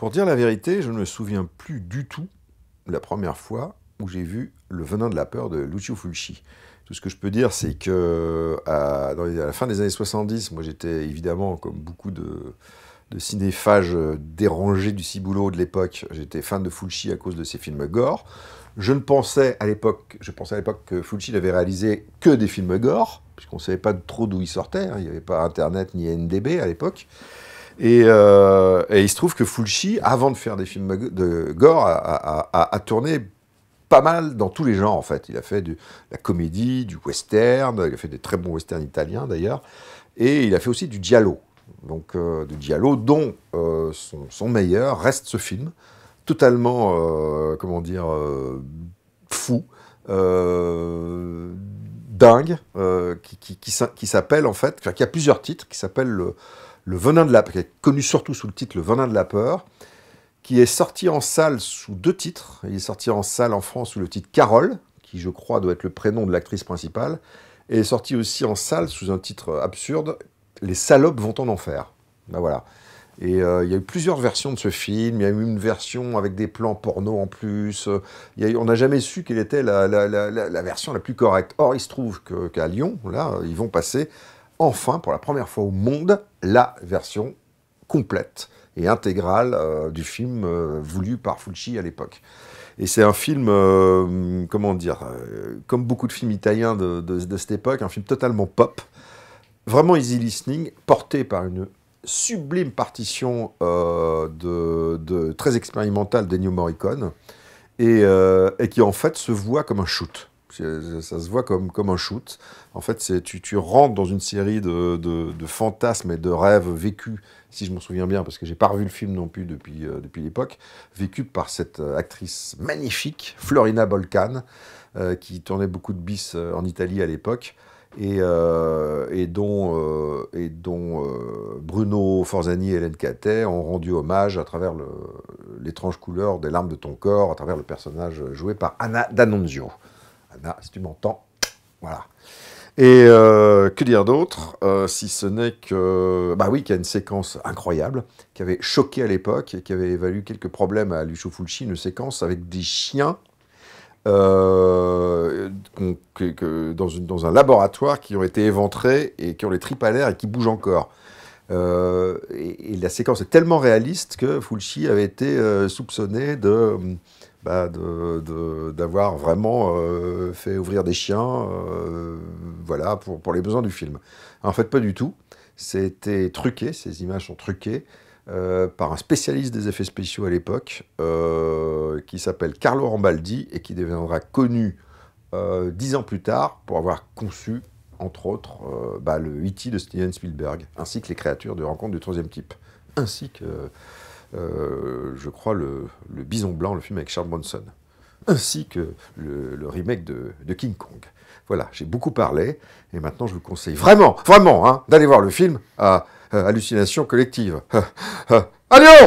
Pour dire la vérité, je ne me souviens plus du tout la première fois où j'ai vu Le Venin de la peur de Lucio Fulci. Tout ce que je peux dire, c'est que à la fin des années 70, moi j'étais évidemment, comme beaucoup de cinéphages dérangés du ciboulot de l'époque, j'étais fan de Fulci à cause de ses films gore. Je pensais à l'époque que Fulci n'avait réalisé que des films gore, puisqu'on ne savait pas trop d'où il sortait, hein, il n'y avait pas Internet ni NDB à l'époque. Et il se trouve que Fulci, avant de faire des films de gore, a tourné pas mal dans tous les genres, en fait. Il a fait de la comédie, du western, il a fait des très bons westerns italiens, d'ailleurs, et il a fait aussi du giallo. Donc, du giallo, dont son meilleur reste ce film, totalement, fou, dingue, qui s'appelle, en fait, enfin, qui a plusieurs titres, qui s'appelle Le Venin de la peur, qui est connu surtout sous le titre Le Venin de la peur, qui est sorti en salle sous 2 titres. Il est sorti en salle en France sous le titre Carole, qui je crois doit être le prénom de l'actrice principale, et est sorti aussi en salle sous un titre absurde, Les salopes vont en enfer. Ben voilà. Et il y a eu plusieurs versions de ce film. Il y a eu une version avec des plans porno en plus. On n'a jamais su quelle était la version la plus correcte. Or, il se trouve qu'à Lyon, là, ils vont passer enfin, pour la première fois au monde, la version complète et intégrale du film voulu par Fulci à l'époque. Et c'est un film, comme beaucoup de films italiens de cette époque, un film totalement pop, vraiment easy listening, porté par une sublime partition très expérimentale d'Ennio Morricone, et qui en fait se voit comme un shoot. Ça se voit comme un shoot. En fait, tu rentres dans une série de fantasmes et de rêves vécus, si je m'en souviens bien, parce que j'ai pas revu le film non plus depuis l'époque, vécus par cette actrice magnifique, Florina Bolcan, qui tournait beaucoup de bis en Italie à l'époque, et dont Bruno Forzani et Hélène Catet ont rendu hommage à travers l'étrange couleur des larmes de ton corps, à travers le personnage joué par Anna D'Annunzio. Anna, si tu m'entends, voilà. Et que dire d'autre, si ce n'est que, bah oui, qu'il y a une séquence incroyable, qui avait choqué à l'époque et qui avait valu quelques problèmes à Lucio Fulci, une séquence avec des chiens dans un laboratoire qui ont été éventrés et qui ont les tripes à l'air et qui bougent encore. Et la séquence est tellement réaliste que Fulci avait été soupçonné d'avoir vraiment fait ouvrir des chiens voilà, pour les besoins du film. En fait, pas du tout. C'était truqué, ces images sont truquées par un spécialiste des effets spéciaux à l'époque, qui s'appelle Carlo Rambaldi et qui deviendra connu 10 ans plus tard pour avoir conçu, entre autres, le E.T. de Steven Spielberg, ainsi que Les créatures de Rencontre du troisième type, ainsi que je crois, le Bison Blanc, le film avec Charles Bronson, ainsi que le remake de King Kong. Voilà, j'ai beaucoup parlé, et maintenant je vous conseille vraiment, vraiment, hein, d'aller voir le film à Hallucination collective. Allez!